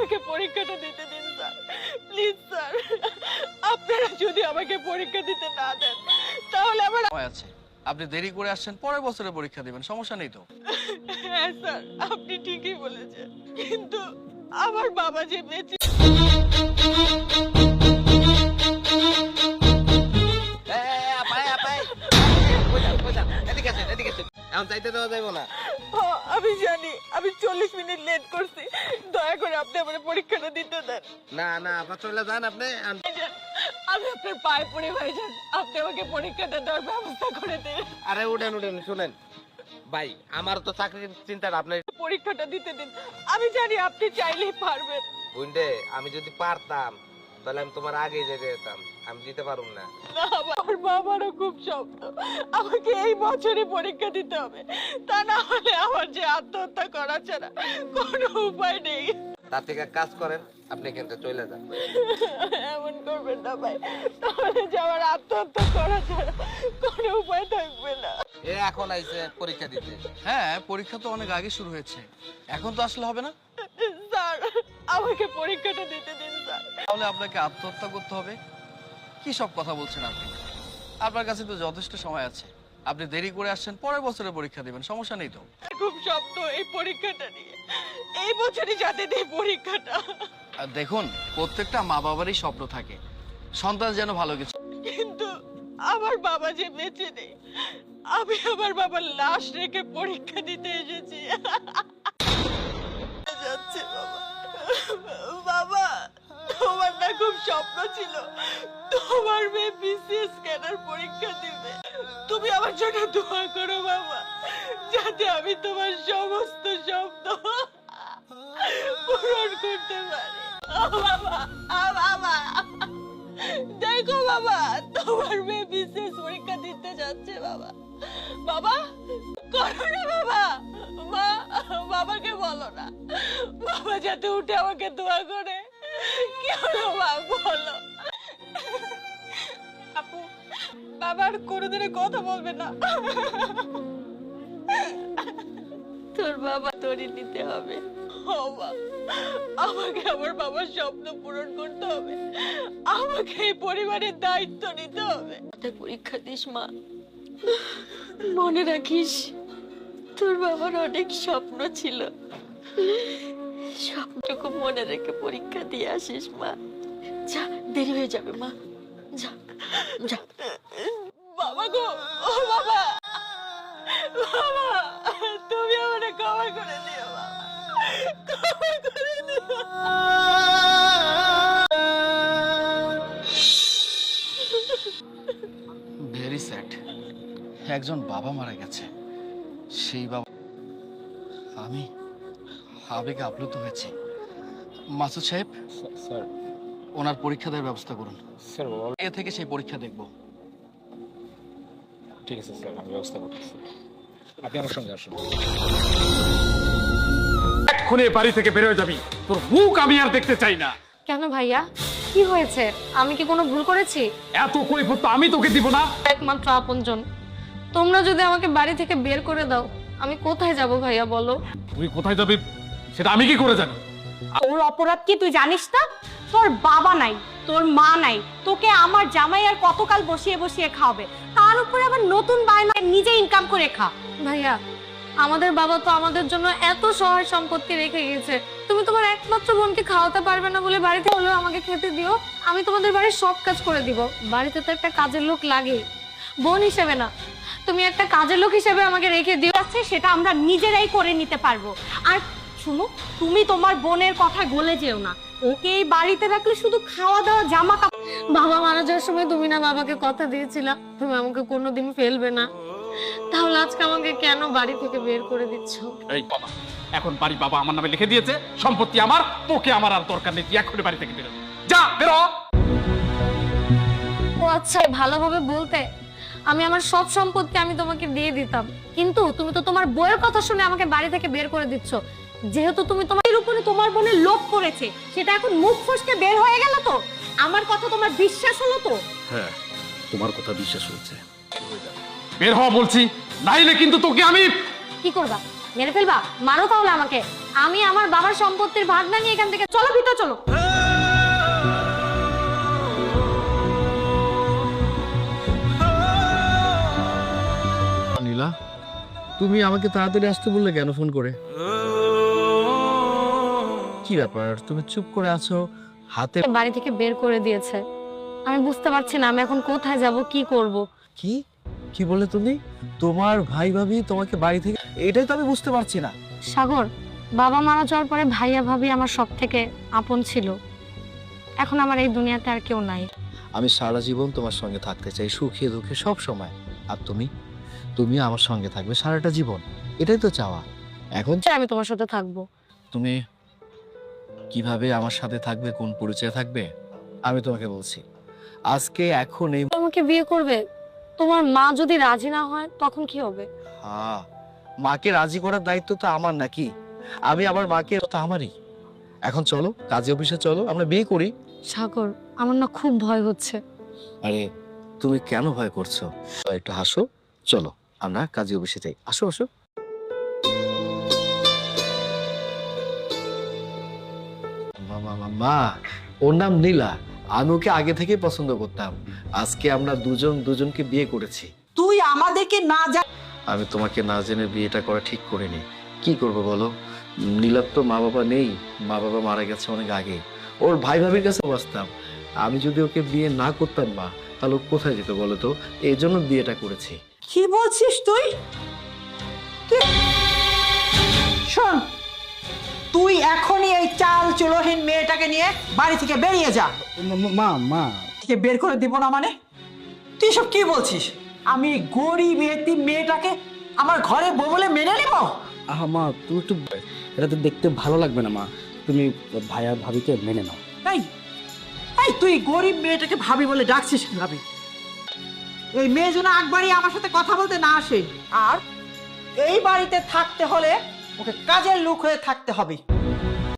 আমাকে পরীক্ষাটা দিতে দিন স্যার, প্লিজ স্যার। আপনারা যদি আমাকে পরীক্ষা দিতে না দেন তাহলে আমার সময় আছে, আপনি দেরি করে আসছেন, পরের বছরে পরীক্ষা দিবেন, সমস্যা নেই তো। হ্যাঁ স্যার, আপনি ঠিকই বলেছেন, কিন্তু আমার বাবা যে বেঁচে এখন চাইতে দেওয়া যাইব না। আমি জানি আমি 40 মিনিট লেট করছি, দয়া করে আপনি আমার পরীক্ষাটা দিতে দেন। না না আপনার চলে যান আপনি। ভাইজান, আমি আপনার পায়ে পড়ে ভাইজান, আপনি আমাকে পরীক্ষাটা দেওয়ার ব্যবস্থা করে দিন। আরে উঠেন উঠেন, শুনেন ভাই, আমার তো চাকরির চিন্তাটা আপনার। পরীক্ষাটা দিতে দিন, আমি জানি আপনি চাইলেই পারবেন। বুঝলে, আমি যদি পারতাম তাহলে আমি তোমার আগে যেতে যেতাম, আমি দিতে পারুম না। না, আমার বাবারও খুব স্বপ্ন আমাকে এই বছরই পরীক্ষা দিতে হবে, তা না হলে আমার যে আত্মহত্যা করা ছাড়া কোনো উপায় নেই। তার থেকে এক কাজ করেন, আপনি কিন্তু চলে যান। এমন করবেন না ভাই, তাহলে যে আমার আত্মহত্যা করা ছাড়া কোনো উপায় থাকবে না। এ এখন আইছে পরীক্ষা দিতে। হ্যাঁ, পরীক্ষা তো অনেক আগে শুরু হয়েছে, এখন তো আসলে হবে না। স্যার, আমাকে পরীক্ষাটা দিতে দিন স্যার। তাহলে আপনাকে আত্মহত্যা করতে হবে? কি সব কথা বলছেন আপনি? আপনার কাছে তো যথেষ্ট সময় আছে, আপনি দেরি করে আসছেন, পরের বছরে পরীক্ষা দিবেন, সমস্যা নেই তো। খুব স্বপ্ন এই পরীক্ষাটা নিয়ে, এই বছরই যাতে দেই পরীক্ষাটা। আর দেখুন, প্রত্যেকটা মা বাবারই স্বপ্ন থাকে সন্তান যেন ভালো কিছু। কিন্তু আমার বাবা যে বেঁচে নেই, আমি আমার বাবার লাশ রেখে পরীক্ষা দিতে এসেছি। যাচ্ছে বাবা। বাবা, তোমার না খুব স্বপ্ন ছিল তোমার মেয়ে বিসিএস ক্যাডার পরীক্ষা দিবে, তুমি আমার জন্য দোয়া করো বাবা, যাতে আমি তোমার সমস্ত স্বপ্ন পূরণ করতে পারি। ও বাবা, বাবা, দেখো বাবা, তোমার মেয়ে বিসিএস পরীক্ষা দিতে যাচ্ছে বাবা। বাবা, করো না বাবা, মা, বাবাকে বলো না, বাবা যাতে উঠে আমাকে দোয়া করে। কি হলো মা, বলো। আপু, বাবার কোনোদিনই কথা বলবে না। তোর বাবা তোরই নিতে হবে। ও মা, আমাকে আমার বাবার স্বপ্ন পূরণ করতে হবে, আমাকে এই পরিবারের দায়িত্ব নিতে হবে। পরীক্ষা দিস মা, মনে রাখিস তোর বাবার অনেক স্বপ্ন ছিল, স্বপ্নটুকু মনে রেখে পরীক্ষা দিয়ে আসিস মা। যা, দেরি হয়ে যাবে মা, যা যা। বাবা গো, ও বাবা, বাবা, তুমি আমাকে ক্ষমা করে দিও বাবা, ক্ষমা করে দিও। ভেরি স্যাড, একজন বাবা মারা গেছে, সেই বাবা। আমি আবেগে আপ্লুত হয়েছি। মাসুদ সাহেব, স্যার। ওনার পরীক্ষা দেওয়ার ব্যবস্থা করুন। স্যার, এ থেকে সেই পরীক্ষা দেখব। ঠিক আছে স্যার, আমি ব্যবস্থা করতেছি। আপনি আমার সঙ্গে আসুন। এক্ষুনি বাড়ি থেকে বের হয়ে যাবি, তোর মুখ আমি আর দেখতে চাই না। কেন ভাইয়া, কি হয়েছে? আমি কি কোনো ভুল করেছি? এত কৈফিয়ত তো আমি তোকে দিব না। একমাত্র আপনজন, তোমরা যদি আমাকে বাড়ি থেকে বের করে দাও, আমি কোথায় যাব ভাইয়া বলো? তুই কোথায় যাবি সেটা আমি কি করে জানি? তোর অপরাধ কি তুই জানিস না? তোর বাবা নাই, তোর মা নাই, তোকে আমার জামাই আর কতকাল বসিয়ে বসিয়ে খাওয়াবে, তার উপরে আবার নতুন বায়না, নিজে ইনকাম করে খা। ভাইয়া, আমাদের বাবা তো আমাদের জন্য এত সহায় সম্পত্তি রেখে গেছে, তুমি তোমার একমাত্র বোনকে খাওয়াতে পারবে না বলে বাড়িতে হলেও আমাকে খেতে দিও, আমি তোমাদের বাড়ির সব কাজ করে দিব। বাড়িতে তো একটা কাজের লোক লাগে, বোন হিসেবে না, তুমি একটা কাজের লোক হিসেবে আমাকে রেখে দিও। আছে সেটা আমরা নিজেরাই করে নিতে পারবো। আর শুনো, তুমি তোমার বোনের কথা গলে যেও না, ওকে এই বাড়িতে রাখলে শুধু খাওয়া দাওয়া, জামা কাপড়। বাবা মারা যাওয়ার সময় তুমি না বাবাকে কথা দিয়েছিলা তুমি আমাকে কোনোদিন ফেলবে না, তাহলে আজকে আমাকে কেন বাড়ি থেকে বের করে দিচ্ছ? এই বাবা, এখন বাড়ি বাবা আমার নামে লিখে দিয়েছে, সম্পত্তি আমার, তোকে আমার আর দরকার নেই, তুই এক্ষুনি বাড়ি থেকে বেরো। যা, বেরো। ও আচ্ছা, ভালোভাবে বলতে আমি আমার সব সম্পত্তি আমি তোমাকে দিয়ে দিতাম, কিন্তু তুমি তো তোমার বউয়ের কথা শুনে আমাকে বাড়ি থেকে বের করে দিচ্ছ। যেহেতু তুমি তোমার উপরে তোমার বোনের লোভ করেছে, সেটা এখন মুখ ফসকে বের হয়ে গেল তো? আমার কথা তোমার বিশ্বাস হলো তো? হ্যাঁ, তোমার কথা বিশ্বাস হয়েছে। বের হওয়া বলছি, নাইলে কিন্তু তোকে আমি। কি করবা? মেরে ফেলবা? মারো তাহলে আমাকে। আমি আমার বাবার সম্পত্তির ভাগ না নিয়ে এখান থেকে চলো ভিতরে চলো। নীলা, তুমি আমাকে তাড়াতাড়ি আসতে বললে কেন ফোন করে? কি ব্যাপার, তুমি চুপ করে আছো? হাতে বাড়ি থেকে বের করে দিয়েছে। আমি বুঝতে পারছি না আমি এখন কোথায় যাব, কি করব। কি কি বলে তুমি? তোমার ভাই ভাবি তোমাকে বাড়ি থেকে, এটাই তো আমি বুঝতে পারছি না। সাগর, বাবা মারা যাওয়ার পরে ভাইয়া ভাবি আমার সব থেকে আপন ছিল। এখন আমার এই দুনিয়াতে আর কেউ নাই। আমি সারা জীবন তোমার সঙ্গে থাকতে চাই, সুখে দুঃখে সব সময়। আর তুমি আমার সঙ্গে থাকবে সারাটা জীবন, এটাই তো চাওয়া। এখন আমি তোমার সাথে থাকবো। তুমি কিভাবে আমার সাথে থাকবে, কোন পরিচয়ে থাকবে? আমি তোমাকে বলছি, আজকে এখন এই আমাকে বিয়ে করবে। তোমার মা যদি রাজি না হয় তখন কি হবে? হ্যাঁ, মাকে রাজি করার দায়িত্ব তো আমার নাকি? আমি আমার মাকে, তো আমারই। এখন চলো কাজী অফিসে, চলো আমরা বিয়ে করি। সাগর, আমার না খুব ভয় হচ্ছে। আরে তুমি কেন ভয় করছো? একটু হাসো, চলো আমরা কাজী অফিসে যাই। আসো আসো। মা, ওর নাম নীলা। আমি ওকে আগে থেকে পছন্দ করতাম। আজকে আমরা দুজনকে বিয়ে করেছি। তুই আমাদেরকে না যা আমি তোমাকে না জেনে বিয়েটা করা ঠিক করিনি। কি করবো বলো, নীলার তো মা বাবা নেই, মা বাবা মারা গেছে অনেক আগে। ওর ভাই ভাবির কাছে বাঁচতাম। আমি যদি ওকে বিয়ে না করতাম মা, তাহলে ও কোথায় যেত বলো তো? এই জন্য বিয়েটা করেছি। কি বলছিস তুই? শোন, তুই এখনই এই চাল চুলোহীন মেয়েটাকে নিয়ে বাড়ি থেকে বেরিয়ে যা। মা থেকে বের করে দিব না মানে? তুই সব কি বলছিস? আমি গরিব এতিম মেয়েটাকে আমার ঘরে বউ বলে মেনে নেব? মা তুমি একটু, এটা তো দেখতে ভালো লাগবে না মা। তুমি ভাইয়া ভাবিকে মেনে নাও। তাই এই তুই গরিব মেয়েটাকে ভাবি বলে ডাকছিস ভাবি? এই মেয়ে যেন একবারই আমার সাথে কথা বলতে না আসে। আর এই বাড়িতে থাকতে হলে ওকে কাজের লোক হয়ে থাকতে হবে।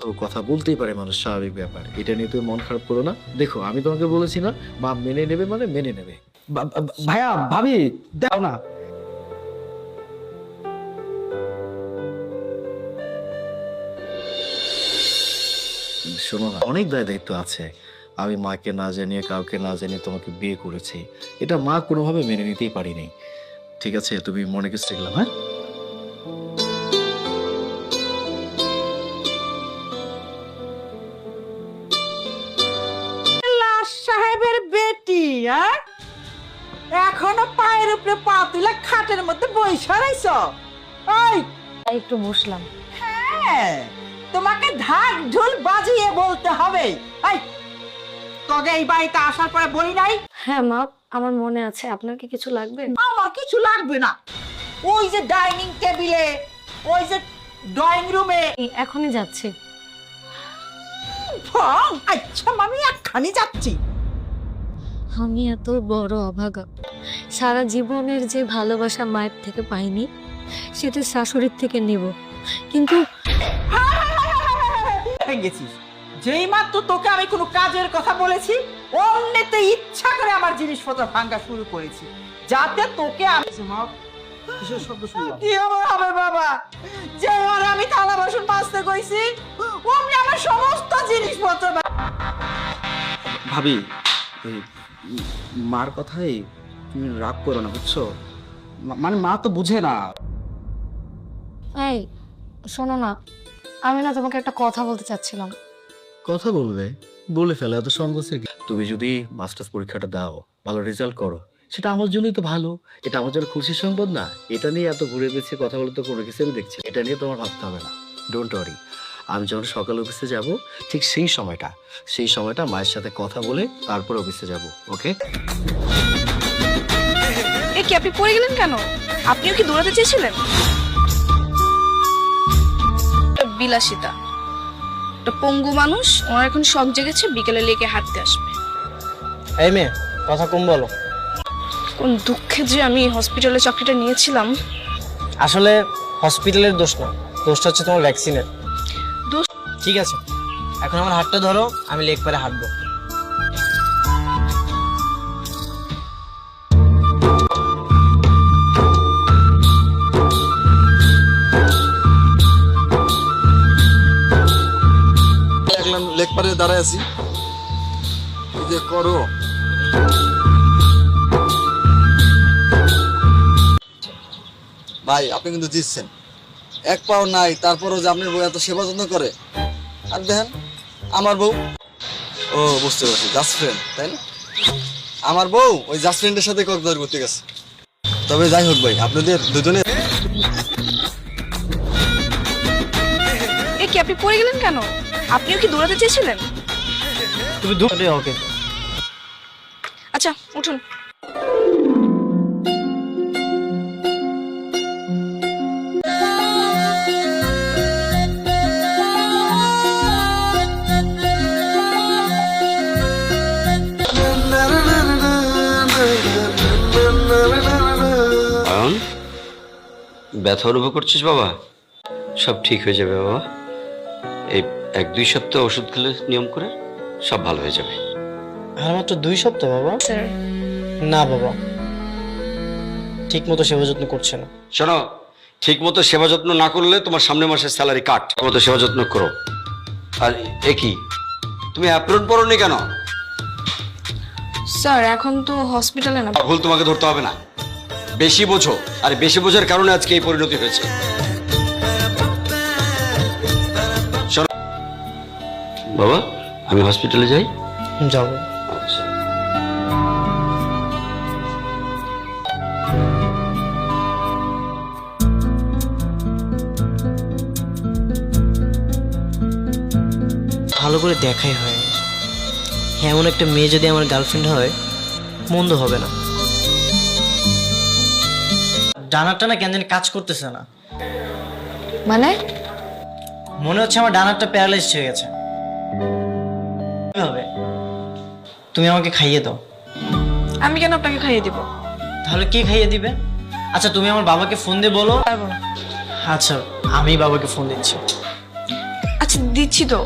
তো কথা বলতেই পারে মানুষ, স্বাভাবিক ব্যাপার। এটা নিয়ে তুমি মন খারাপ করো না। দেখো আমি তোমাকে বলেছি না, মা মেনে নেবে মানে মেনে নেবে। ভাইয়া ভাবি দাও না। শোনো না, অনেক দায়িত্ব আছে। আমি মাকে না জানিয়ে, কাউকে না জানিয়ে তোমাকে বিয়ে করেছি। এটা মা কোনোভাবে মেনে নিতেই পারিনি। ঠিক আছে, তুমি মনে কিছু দেখলাম। হ্যাঁ, লাশ সাহেবের বেটি, হ্যাঁ? এখনো পায়ের উপরে পা তুলে খাটের মধ্যে বইসা রইছ? ওই তাই একটু বসলাম। হ্যাঁ, তোমাকে ঢাক ঢোল বাজিয়ে বলতে হবে। এই তোকে এই বাড়িতে আসার পরে বলি নাই? হ্যাঁ মা, আমার মনে আছে। আপনার কি কিছু লাগবে? আমার কিছু লাগবে না। ওই যে ডাইনিং টেবিলে, ওই যে ড্রয়িং রুমে। এখনই যাচ্ছি। আচ্ছা আমি এক্ষুনি যাচ্ছি। আমি এত বড় অভাগা, সারা জীবনের যে ভালোবাসা মায়ের থেকে পাইনি সেটা শাশুড়ির থেকে নেব। কিন্তু গেছিস যেই মাত্র তোকে আমি কোনো কাজের কথা বলেছি, অন্যতে ইচ্ছা করে আমার জিনিসপত্র ভাঙা শুরু করেছি, যাতে তোকে আমি কিসের শব্দ শুনলাম? কি হবে বাবা? যে আর আমি থালা বাসন মাজতে কইছি, অমনি আমার সমস্ত জিনিসপত্র ভাবি, ওই মার কথাই তুমি রাগ করো না, বুঝছো? মানে মা তো বুঝে না। এই শোনো না, আমি না তোমাকে একটা কথা বলতে চাচ্ছিলাম। কথা বলবে, বলে ফেলে, এত সংকোচের কি? তুমি যদি মাস্টার্স পরীক্ষাটা দাও, ভালো রেজাল্ট করো, সেটা আমার জন্যই তো ভালো। এটা আমার জন্য খুশির সংবাদ না? এটা নিয়ে এত ঘুরে পেয়েছে কথা বলে তো কোনো কিছু আমি দেখছি। এটা নিয়ে তোমার ভাবতে হবে না, ডোন্ট ওয়ারি। আমি যখন সকাল অফিসে যাব, ঠিক সেই সময়টা মায়ের সাথে কথা বলে তারপর অফিসে যাব। ওকে? এ কি, আপনি পড়ে গেলেন কেন? আপনিও কি দৌড়াতে চেয়েছিলেন? বিলাসিতা, একটা পঙ্গু মানুষ, ওনার এখন শখ জেগেছে, বিকেলে লেকে হাঁটতে আসবে। এই মেয়ে, কথা কম বলো। কোন দুঃখে যে আমি হসপিটালে চাকরিটা নিয়েছিলাম। আসলে হসপিটালের দোষ না, দোষটা হচ্ছে তোমার ভ্যাকসিনের দোষ? ঠিক আছে, এখন আমার হাতটা ধরো, আমি লেক পারে হাঁটবো। লেক পারে দাঁড়ায় আছি, কি যে করো। ভাই আপনি কিন্তু জিতছেন, এক পাও নাই, তারপরও যে আপনার বউ এত সেবা যত্ন করে। আর দেখেন আমার বউ, ও বুঝতে পারছি, জাস্ট ফ্রেন্ড তাই না? আমার বউ ওই জাস্ট ফ্রেন্ডের সাথে কক্সবাজার ঘুরতে গেছে। তবে যাই হোক ভাই, আপনাদের দুজনে এ কি আপনি পড়ে গেলেন কেন? আপনিও কি দৌড়াতে চেয়েছিলেন? তুমি ধরে ওকে। আচ্ছা উঠুন। ব্যথা অনুভব করছিস বাবা? সব ঠিক হয়ে যাবে বাবা, এই 1-2 সপ্তাহ ওষুধ খেলে নিয়ম করে সব ভালো হয়ে যাবে। আর মাত্র 2 সপ্তাহ বাবা? স্যার না বাবা, ঠিক মতো সেবা যত্ন করছে না। শোনো, ঠিক মতো সেবা যত্ন না করলে তোমার সামনের মাসের স্যালারি কাট। ঠিক মতো সেবা যত্ন করো। আর এ কি, তুমি অ্যাপ্রন পরোনি কেন? স্যার এখন তো হসপিটালে না। ভুল তোমাকে ধরতে হবে না, বেশি বোঝো, আর বেশি বোঝার কারণে আজকে এই পরিণতি হয়েছে। শোনো বাবা, আমি হসপিটালে যাই। যাবো। আচ্ছা। ভালো করে দেখাই হয়, এমন একটা মেয়ে যদি আমার গার্লফ্রেন্ড হয় মন্দ হবে না। ডানারটা না কেন জানি কাজ করতেছে না। মানে? মনে হচ্ছে আমার ডানারটা প্যারালাইজ হয়ে গেছে। কি হবে? তুমি আমাকে খাইয়ে দাও। আমি কেন আপনাকে খাইয়ে দিব? তাহলে কি খাইয়ে দিবে? আচ্ছা তুমি আমার বাবাকে ফোন দিয়ে বলো। পারবো না। আচ্ছা আমি বাবাকে ফোন দিচ্ছি। আচ্ছা দিচ্ছি তো।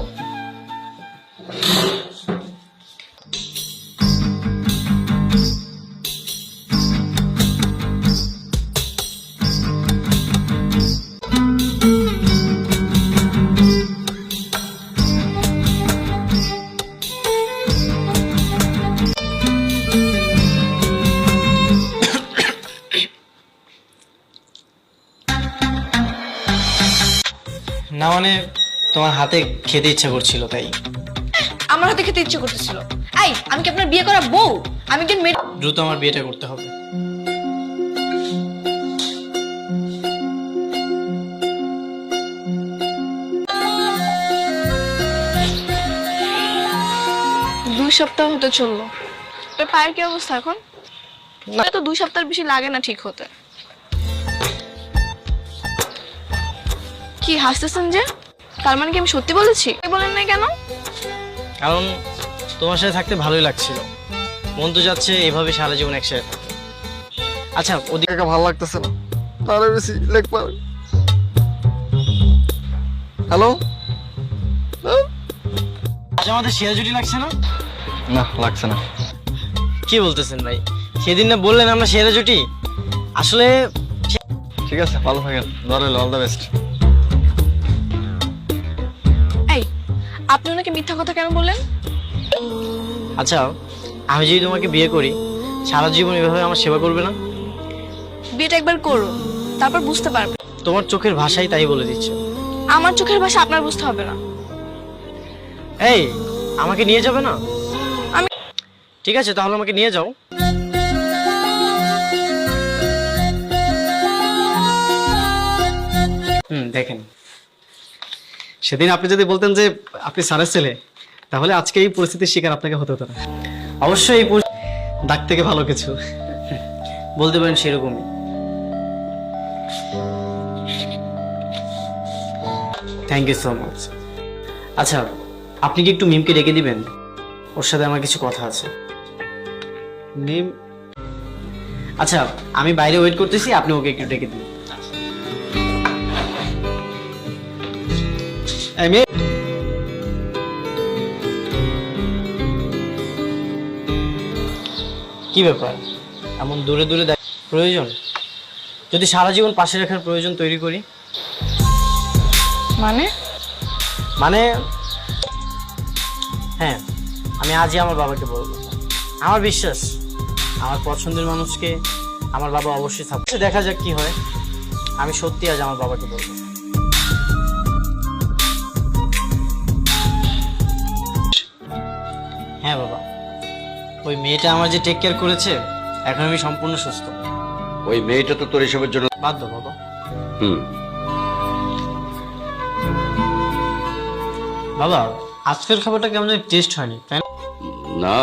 না মানে তোমার হাতে খেতে ইচ্ছা করছিল তাই। আমার হাতে খেতে ইচ্ছে করতেছিল। এই আমি কি আপনার বিয়ে করা বউ? আমি একজন মেয়ে। দ্রুত আমার বিয়েটা করতে হবে। দুই সপ্তাহ হতে চললো। তোর পায়ের কি অবস্থা এখন? না তো 2 সপ্তাহ বেশি লাগে না ঠিক হতে। কি হাসতেছেন যে? তার মানে কি আমি সত্যি বলেছি? বলেন না কেন? কারণ তোমার সাথে থাকতে ভালোই লাগছিল, মন তো যাচ্ছে এভাবে সারা জীবন একসাথে থাকতে। আচ্ছা ওদিকে ভালো লাগতেছে না, তাহলে বেশি লেক পার। হ্যালো, আজ আমাদের সেরা জুটি লাগছে না? না লাগছে না। কি বলতেছেন ভাই? সেদিন না বললেন আমরা সেরা জুটি? আসলে ঠিক আছে, ভালো থাকেন, অল দ্য বেস্ট। এই আপনি ওনাকে মিথ্যা কথা কেন বললেন? আচ্ছা আমি যদি তোমাকে বিয়ে করি সারা জীবন এভাবে আমার সেবা করবে না? বিয়েটা একবার করো, তারপর বুঝতে পারবে। তোমার চোখের ভাষাই তাই বলে দিচ্ছে। আমার চোখের ভাষা আপনার বুঝতে হবে না। এই আমাকে নিয়ে যাবে না? আমি ঠিক আছে তাহলে আমাকে নিয়ে যাও। দেখেন, সেদিন আপনি যদি বলতেন যে আপনি স্যারের ছেলে, তাহলে আজকে এই পরিস্থিতির শিকার আপনাকে হতে হতো না। অবশ্যই ডাক থেকে ভালো কিছু বলতে পারেন সেরকমই। Thank you so much. আচ্ছা আপনি কি একটু মিমকে ডেকে দিবেন? ওর সাথে আমার কিছু কথা আছে। মিম? আচ্ছা আমি বাইরে ওয়েট করতেছি, আপনি ওকে একটু ডেকে দিন। কি ব্যাপার এমন দূরে দূরে প্রয়োজন? যদি সারা জীবন পাশে রাখার প্রয়োজন তৈরি করি? মানে মানে হ্যাঁ, আমি আজই আমার বাবাকে বলবো। আমার বিশ্বাস আমার পছন্দের মানুষকে আমার বাবা অবশ্যই থাকবে। দেখা যাক কি হয়। আমি সত্যি আজ আমার বাবাকে বলবো। হ্যাঁ বাবা, ওই মেয়েটা আমার যে টেক কেয়ার করেছে, এখন আমি সম্পূর্ণ সুস্থ। ওই মেয়েটা তো তোর এসবের জন্য বাধ্য বাবা। হুম। বাবা, আজকের খাবারটা কেমন টেস্ট হয়নি, তাই না? না,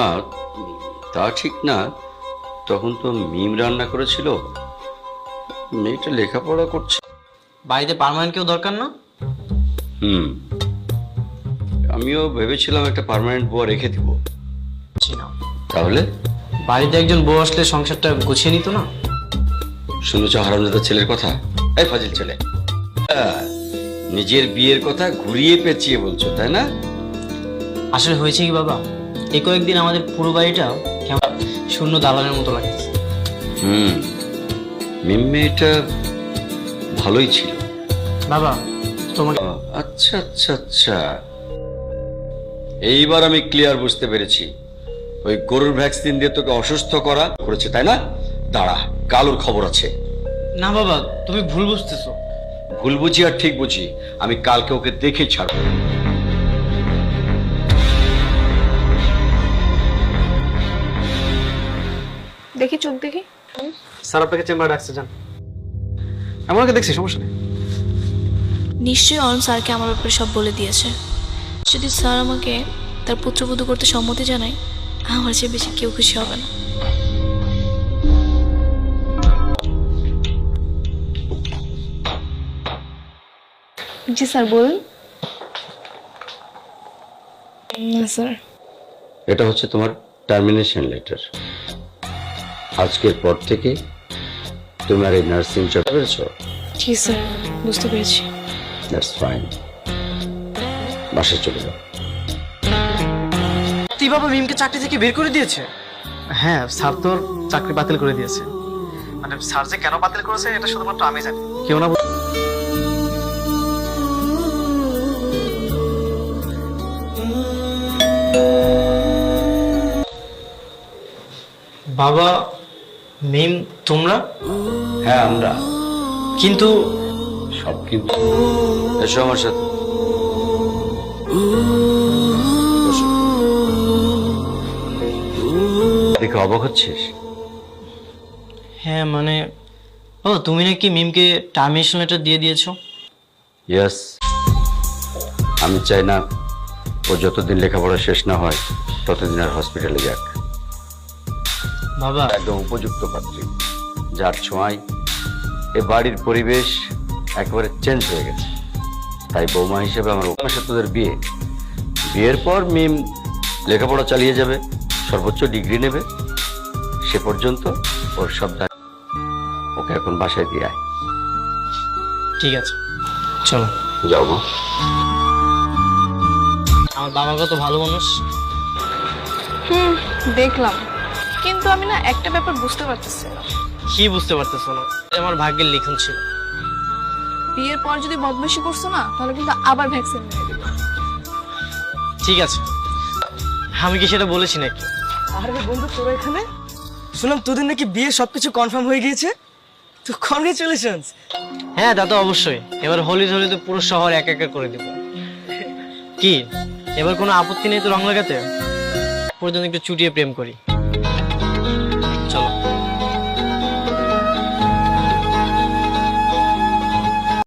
তা ঠিক না। তখন তো মিম রান্না করেছিল। মেয়েটা লেখাপড়া করছে। বাড়িতে পার্মানেন্ট কেউ দরকার না? হুম, আমিও ভেবেছিলাম একটা পার্মানেন্ট বউ রেখে দিব। জি না। তাহলে বাড়িতে একজন বউ আসলে সংসারটা গুছিয়ে নিত না? শুনেছ হারামজাদা ছেলের কথা? এই ফাজিল ছেলে, নিজের বিয়ের কথা ঘুরিয়ে পেঁচিয়ে বলছো, তাই না? আসলে হয়েছে কি বাবা, এই কয়েকদিন আমাদের পুরো বাড়িটা কেমন শূন্য দালানের মতো লাগছে। হুম, মিম মেয়েটা ভালোই ছিল বাবা। তোমাকে আচ্ছা আচ্ছা আচ্ছা, এইবার আমি ক্লিয়ার বুঝতে পেরেছি। ওই গরুর ভ্যাকসিন দিয়ে তোকে অসুস্থ করা করেছে, তাই না? দাঁড়া, কালোর খবর আছে। না বাবা, তুমি ভুল বুঝতেছো। ভুল বুঝি আর ঠিক বুঝি, আমি কালকে ওকে দেখে ছাড়বো। দেখি চোখ দেখি। স্যার আপনাকে চেম্বারে ডাকছে, যান। এমন ওকে দেখছি, সমস্যা নেই। নিশ্চয়ই অরুণ স্যারকে আমার ব্যাপারে সব বলে দিয়েছে। যদি স্যার আমাকে তার পুত্রবধূ করতে সম্মতি জানায়, আমার চেয়ে বেশি কেউ খুশি হবে না। জি স্যার, বলুন। না স্যার। এটা হচ্ছে তোমার টার্মিনেশন লেটার। আজকের পর থেকে তোমার এই নার্সিং জব পেয়েছো। জি স্যার, বুঝতে পেরেছি। দ্যাটস ফাইন, বাসায় চলে যাও। তুই বাবা মিমকে চাকরি থেকে বের করে দিয়েছে? হ্যাঁ, স্যার তোর চাকরি বাতিল করে দিয়েছে। মানে স্যার যে কেন বাতিল করেছে এটা শুধুমাত্র আমি জানি, কেউ না। বাবা, মিম তোমরা? হ্যাঁ, আমরা। কিন্তু সব কিন্তু এসো আমার সাথে। বসো। দেখে অবাক হচ্ছিস? হ্যাঁ মানে, ও তুমি নাকি মিমকে টার্মিনেশন লেটার দিয়ে দিয়েছো? ইয়েস, আমি চাই না ও যতদিন লেখাপড়া শেষ না হয় ততদিন আর হসপিটালে যাক। বাবা, একদম উপযুক্ত পাত্রী, যার ছোঁয়ায় এ বাড়ির পরিবেশ একেবারে চেঞ্জ হয়ে গেছে। তাই বৌমা হিসেবে আমার সাথে তোদের বিয়ে। বিয়ের পর মিম লেখাপড়া চালিয়ে যাবে, সর্বোচ্চ ডিগ্রি নেবে। সে পর্যন্ত ওর সব দায় ওকে এখন বাসায় দিয়ে আয়। ঠিক আছে, চলো যাও মা। আমার বাবা কত ভালো মানুষ। দেখলাম, কিন্তু আমি না একটা ব্যাপার বুঝতে পারতেছি না। কি বুঝতে পারতেছো না? আমার ভাগ্যের লিখন ছিল। বিয়ের পর যদি বদমাশি করছো না, তাহলে কিন্তু আবার ভ্যাকসিন নিয়ে দিবে। ঠিক আছে, আমি কি সেটা বলেছি নাকি? আরে বন্ধু, তোর এখানে শুনলাম তোদের নাকি বিয়ে সবকিছু কনফার্ম হয়ে গিয়েছে, তো কনগ্রেচুলেশনস। হ্যাঁ, তা তো অবশ্যই। এবার হোলি হোলিতে পুরো শহর এক এক করে দেব। কি এবার কোনো আপত্তি নেই তো রং লাগাতে? পর্যন্ত একটু চুটিয়ে প্রেম করি।